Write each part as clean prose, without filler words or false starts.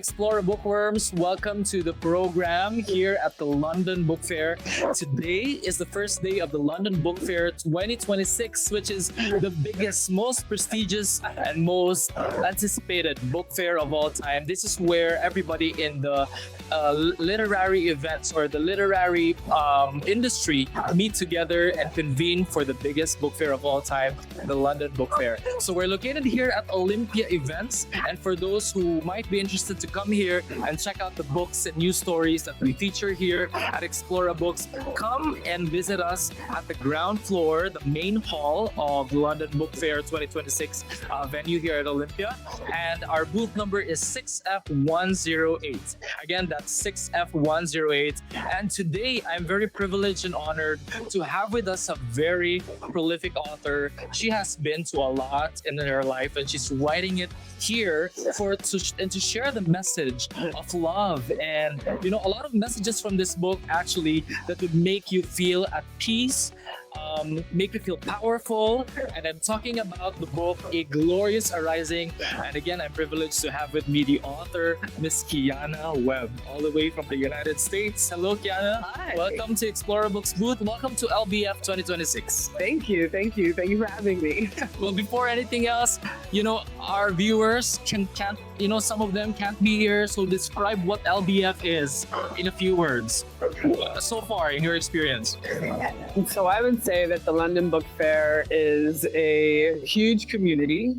Explorer Bookworms. Welcome to the program here at the London Book Fair. Today is the first day of the London Book Fair 2026, which is the biggest, most prestigious, and most anticipated book fair of all time. This is where everybody in the literary events or the literary industry meet together and convene for the biggest book fair of all time, the London Book Fair. So we're located here at Olympia Events, and for those who might be interested to come here and check out the books and news stories that we feature here at Explora Books, come and visit us at the ground floor, the main hall of the London Book Fair 2026 venue here at Olympia. And our booth number is 6F108. Again, that's 6F108. And today, I'm very privileged and honored to have with us a very prolific author. She has been to a lot in her life, and she's writing it here to share the message of love, and a lot of messages from this book actually that would make you feel at peace, make you feel powerful. And I'm talking about the book A Glorious Arising. And again, I'm privileged to have with me the author, Miss Kiana Webb, all the way from the United States. Hello, Kiana. Hi. Welcome to Explorer Books booth. Welcome to LBF 2026. Thank you for having me. Well, before anything else, our viewers can't, some of them can't be here. So describe what LBF is in a few words so far in your experience. So I would say that the London Book Fair is a huge community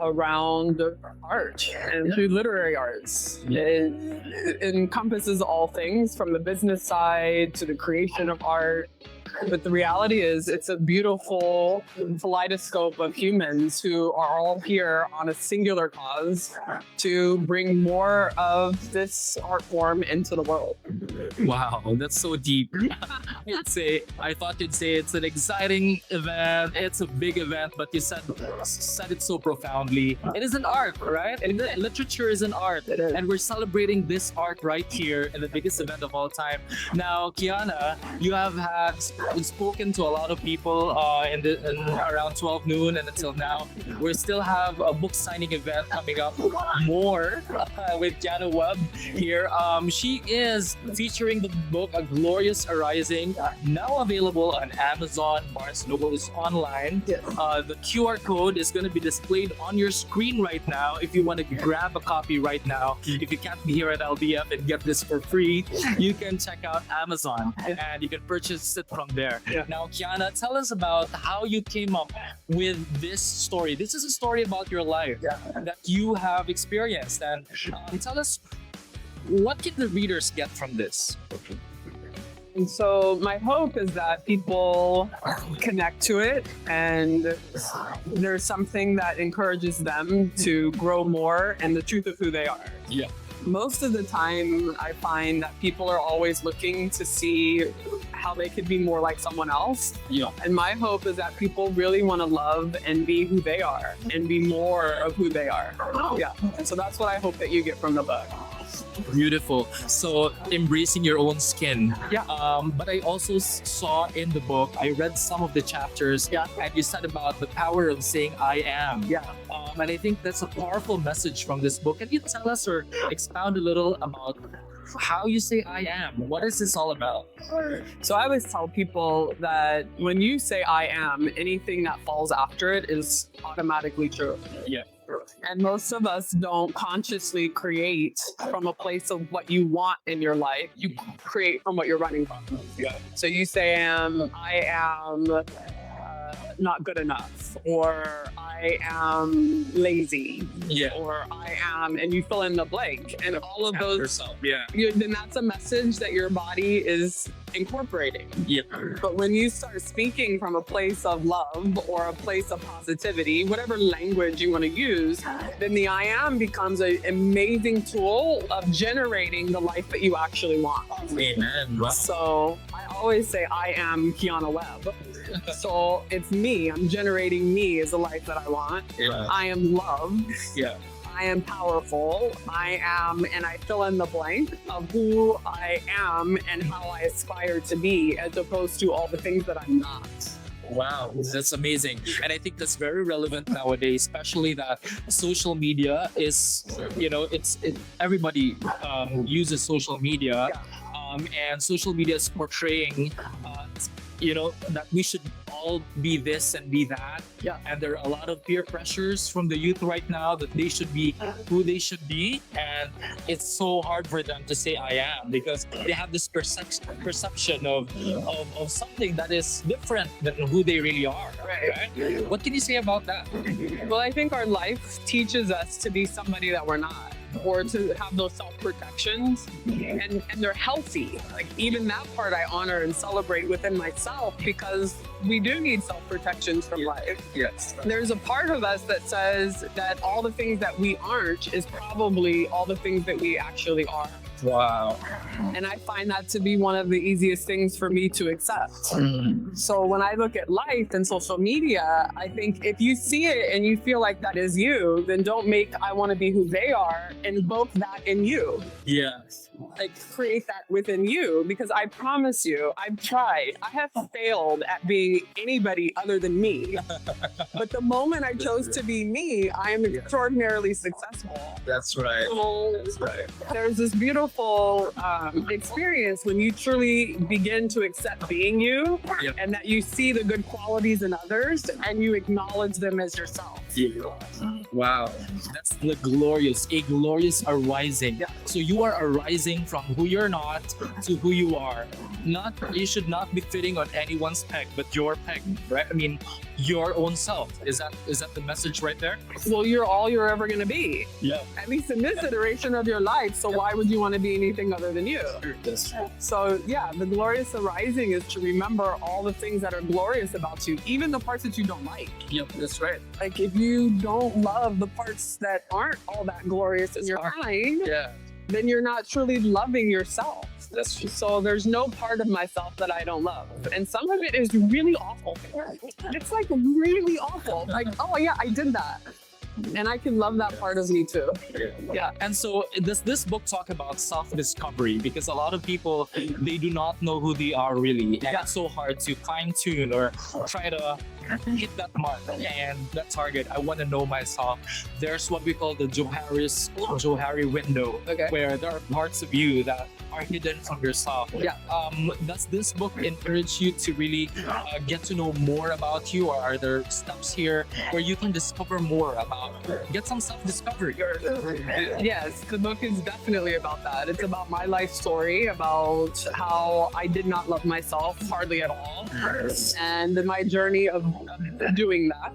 around art and through literary arts. It encompasses all things from the business side to the creation of art. But the reality is, it's a beautiful kaleidoscope of humans who are all here on a singular cause to bring more of this art form into the world. Wow, that's so deep. I thought you'd say it's an exciting event, it's a big event, but you said it so profoundly. It is an art, right? And literature is an art, and we're celebrating this art right here in the biggest event of all time. Now, Kiana, you have spoken to a lot of people in around 12 noon and until now. We still have a book signing event coming up more with Kiana Webb here. She is featuring the book A Glorious Arising, now available on Amazon, Barnes & Noble is online. Yes. The QR code is going to be displayed on your screen right now if you want to grab a copy right now. If you can't be here at LBF and get this for free, you can check out Amazon and you can purchase it from there. Yeah. Now, Kiana, tell us about how you came up with this story. This is a story about your life that you have experienced, and tell us, what can the readers get from this? And so my hope is that people connect to it and there's something that encourages them to grow more in the truth of who they are. Yeah. Most of the time, I find that people are always looking to see how they could be more like someone else. Yeah. And my hope is that people really want to love and be who they are and be more of who they are. Yeah. So that's what I hope that you get from the book. Beautiful. So embracing your own skin. Yeah. But I also saw in the book, I read some of the chapters, and you said about the power of saying I am. Yeah. And I think that's a powerful message from this book. Can you tell us or expound a little about how you say I am? What is this all about? So I always tell people that when you say I am, anything that falls after it is automatically true. Yeah. And most of us don't consciously create from a place of what you want in your life. You create from what you're running from. Yeah. So you say, I am not good enough, or I am lazy, or I am, and you fill in the blank. And all of those, yourself. Yeah. then that's a message that your body is incorporating. Yeah. But when you start speaking from a place of love or a place of positivity, whatever language you want to use, then the I am becomes an amazing tool of generating the life that you actually want. Amen. Wow. So I always say I am Kiana Webb. So it's me. I'm generating me as the life that I want. Yeah. I am love. Yeah. I am powerful. I am, and I fill in the blank of who I am and how I aspire to be, as opposed to all the things that I'm not. Wow, that's amazing. And I think that's very relevant nowadays, especially that social media is, everybody uses social media. And social media is portraying, that we should all be this and be that. Yeah. And there are a lot of peer pressures from the youth right now that they should be who they should be. And it's so hard for them to say I am because they have this perception of something that is different than who they really are. Right? What can you say about that? Well, I think our life teaches us to be somebody that we're not, or to have those self-protections, and they're healthy. Like, even that part I honor and celebrate within myself, because we do need self-protections from life. Yes. There's a part of us that says that all the things that we aren't is probably all the things that we actually are. Wow. And I find that to be one of the easiest things for me to accept. So when I look at life and social media, I think if you see it and you feel like that is you, then don't make I want to be who they are, invoke that in you. Yes. Like, create that within you, because I promise you, I've tried. I have failed at being anybody other than me. But the moment I chose to be me, I am extraordinarily successful. That's right. So That's right. there's this beautiful experience when you truly begin to accept being you, Yep. and that you see the good qualities in others and you acknowledge them as yourself. Wow, that's a glorious arising. Yeah. So you are arising from who you're not to who you are. You should not be fitting on anyone's peg, but your peg, right? I mean, your own self. Is that the message right there? Well, you're all you're ever going to be, Yeah. at least in this iteration of your life. So why would you want to be anything other than you? That's So yeah, the glorious arising is to remember all the things that are glorious about you, even the parts that you don't like. Yep, that's right. Like, if you don't love the parts that aren't all that glorious in your mind, Yeah, then you're not truly loving yourself. that's true. So there's no part of myself that I don't love. And some of it is really awful. It's like really awful. Like, oh yeah, I did that. And I can love that part of me too. Yeah. And so does this book talk about self-discovery? Because a lot of people, they do not know who they are really. And it's so hard to fine-tune or try to hit that mark and that target. I want to know myself. There's what we call the Johari window, Okay. where there are parts of you that are hidden from yourself. Yeah. Does this book encourage you to really get to know more about you, or are there steps here where you can discover more about, get some self-discovery? Yes, the book is definitely about that. It's about my life story, about how I did not love myself hardly at all, and then my journey of doing that.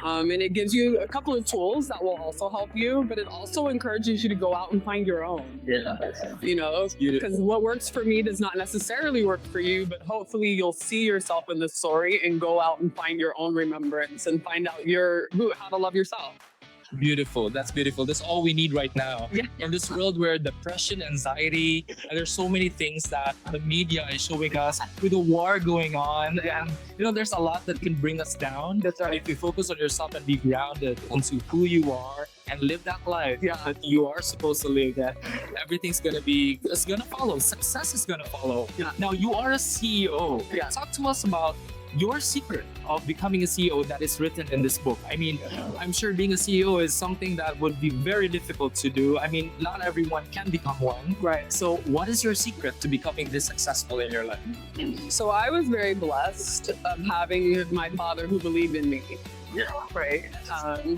And it gives you a couple of tools that will also help you, but it also encourages you to go out and find your own. Yeah. You know, Beautiful. because what works for me does not necessarily work for you, but hopefully you'll see yourself in the story and go out and find your own remembrance and find out how to love yourself. Beautiful. That's beautiful. That's all we need right now. Yeah. In this world where depression, anxiety, and there's so many things that the media is showing us with the war going on. And, there's a lot that can bring us down. That's right. But if you focus on yourself and be grounded into who you are and live that life that you are supposed to live, that everything's going to follow. Success is going to follow. Yeah. Now, you are a CEO. Yeah. Talk to us about your secret of becoming a CEO that is written in this book. I mean, I'm sure being a CEO is something that would be very difficult to do. I mean, not everyone can become one. Right. So what is your secret to becoming this successful in your life? So I was very blessed of having my father who believed in me. Yeah. Right.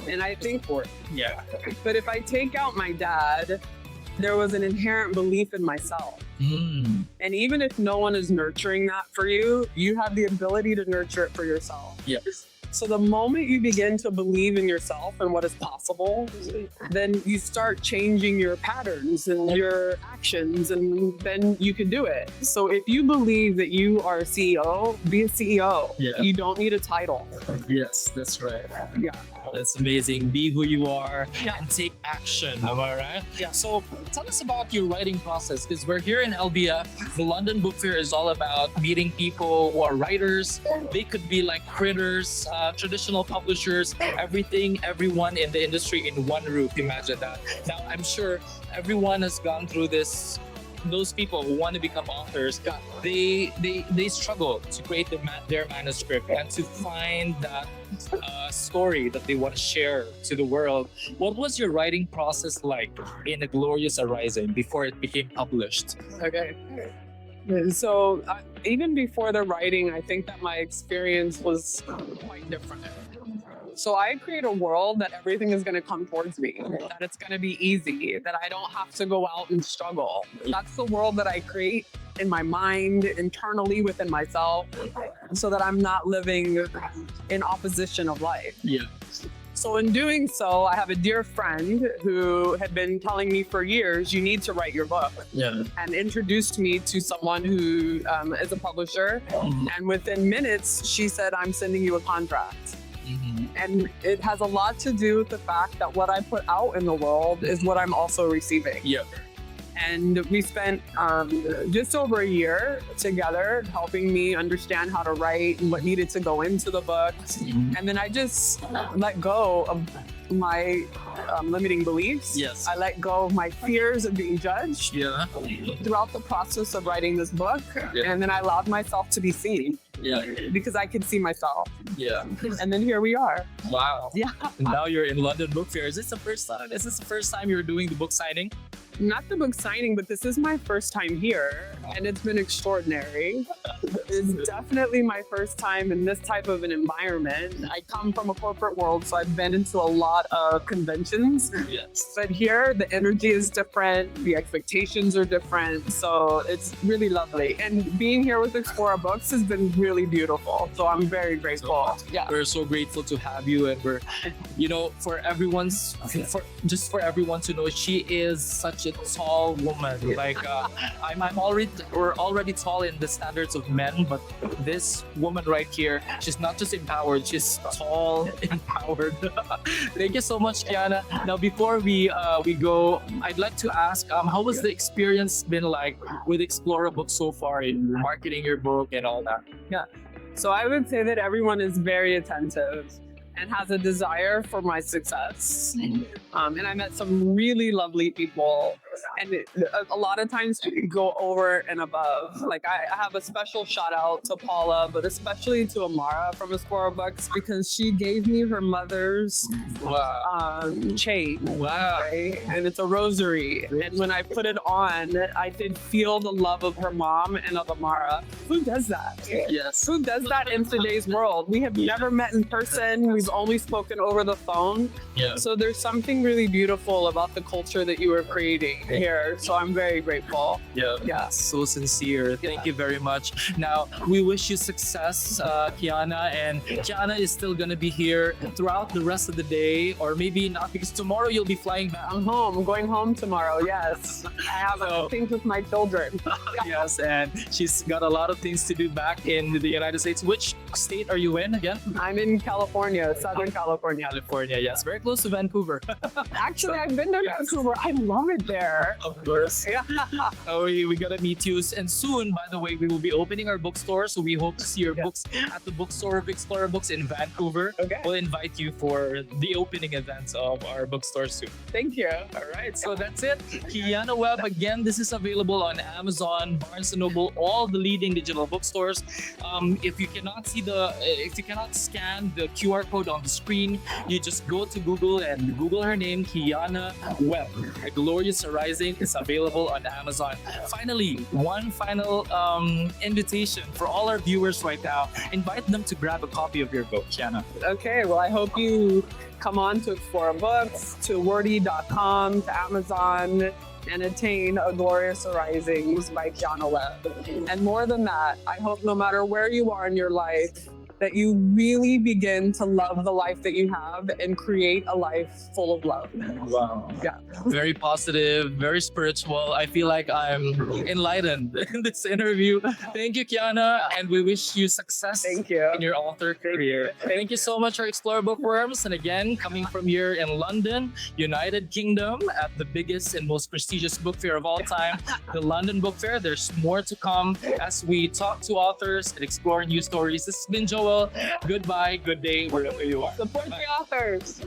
And I think, Yeah. but if I take out my dad, there was an inherent belief in myself. Mm. And even if no one is nurturing that for you, you have the ability to nurture it for yourself. Yes. So the moment you begin to believe in yourself and what is possible, then you start changing your patterns and your actions, and then you can do it. So if you believe that you are a CEO, be a CEO. Yeah. You don't need a title. Yes, that's right. Yeah. That's amazing. Be who you are Yeah. and take action. Am I right? Yeah. So tell us about your writing process, because we're here in LBF. The London Book Fair is all about meeting people who are writers. They could be like critters, traditional publishers, everyone in the industry in one roof. Imagine that. Now, I'm sure everyone has gone through this those people who want to become authors, they struggle to create their manuscript and to find that story that they want to share to the world. What was your writing process like in A Glorious Arising before it became published? Okay. So even before the writing, I think that my experience was quite different. So I create a world that everything is going to come towards me, that it's going to be easy, that I don't have to go out and struggle. That's the world that I create in my mind, internally within myself, so that I'm not living in opposition of life. Yeah. So in doing so, I have a dear friend who had been telling me for years, you need to write your book. Yeah. And introduced me to someone who is a publisher. And within minutes, she said, I'm sending you a contract. And it has a lot to do with the fact that what I put out in the world is what I'm also receiving. Yeah. And we spent just over a year together helping me understand how to write and what needed to go into the book. And then I just let go of my limiting beliefs. Yes. I let go of my fears of being judged Yeah. throughout the process of writing this book. Yeah. And then I allowed myself to be seen Yeah. because I could see myself. Yeah. And then here we are. Wow. Yeah. Now you're in London Book Fair. Is this the first time? Is this the first time you're doing the book signing? Not the book signing, but this is my first time here, and it's been extraordinary. It's definitely my first time in this type of an environment. I come from a corporate world, so I've been into a lot of conventions. Yes. But here, the energy is different, the expectations are different, so it's really lovely. And being here with Explora Books has been really beautiful, so I'm very grateful. Yeah. We're so grateful to have you, and we're, for everyone to know, she is such a tall woman. Like we're already tall in the standards of men, but this woman right here, she's not just empowered, she's tall, empowered. Thank you so much, Kiana. Now, before we go, I'd like to ask, how was the experience been like with Explora Books so far in marketing your book and all that? Yeah. So I would say that everyone is very attentive and has a desire for my success. And I met some really lovely people. And a lot of times we go over and above. Like I have a special shout out to Paula, but especially to Amara from Explora Books, because she gave me her mother's chain. Wow. Right? And it's a rosary. And when I put it on, I did feel the love of her mom and of Amara. Who does that? Yes. Who does that in today's world? We have never met in person. We've only spoken over the phone. Yeah. So there's something really beautiful about the culture that you are creating here. So I'm very grateful. Yeah. Yeah. So sincere. Thank you very much. Now, we wish you success, Kiana. And Kiana is still going to be here throughout the rest of the day, or maybe not, because tomorrow you'll be flying back. I'm home. I'm going home tomorrow. Yes. I have things with my children. Yes, and she's got a lot of things to do back in the United States. Which state are you in again? I'm in California, Southern California. California, yes. Very close to Vancouver. Actually, I've been to Vancouver. I love it there. Of course. Yeah. Oh, we gotta meet you. And soon, by the way, we will be opening our bookstore. So we hope to see your books at the bookstore of Explora Books in Vancouver. Okay. We'll invite you for the opening events of our bookstore soon. Thank you. All right, so that's it. Kiana Webb, again, this is available on Amazon, Barnes & Noble, all the leading digital bookstores. If you cannot scan the QR code on the screen, you just go to Google and Google her name, Kiana Webb. A Glorious Arising is available on Amazon. Finally, one final invitation for all our viewers right now. Invite them to grab a copy of your book, Kiana. Okay, well, I hope you come on to Explora Books, to wordy.com, to Amazon, and attain A Glorious Arisings by Kiana Webb. And more than that, I hope no matter where you are in your life, that you really begin to love the life that you have and create a life full of love. Wow. Yeah. Very positive, very spiritual. I feel like I'm enlightened in this interview. Thank you, Kiana, and we wish you success Thank you. in your author career. Thank you so much, our Explora Bookworms. And again, coming from here in London, United Kingdom, at the biggest and most prestigious book fair of all time, the London Book Fair. There's more to come as we talk to authors and explore new stories. This has been Joel. Goodbye, good day, wherever you are. Support the authors.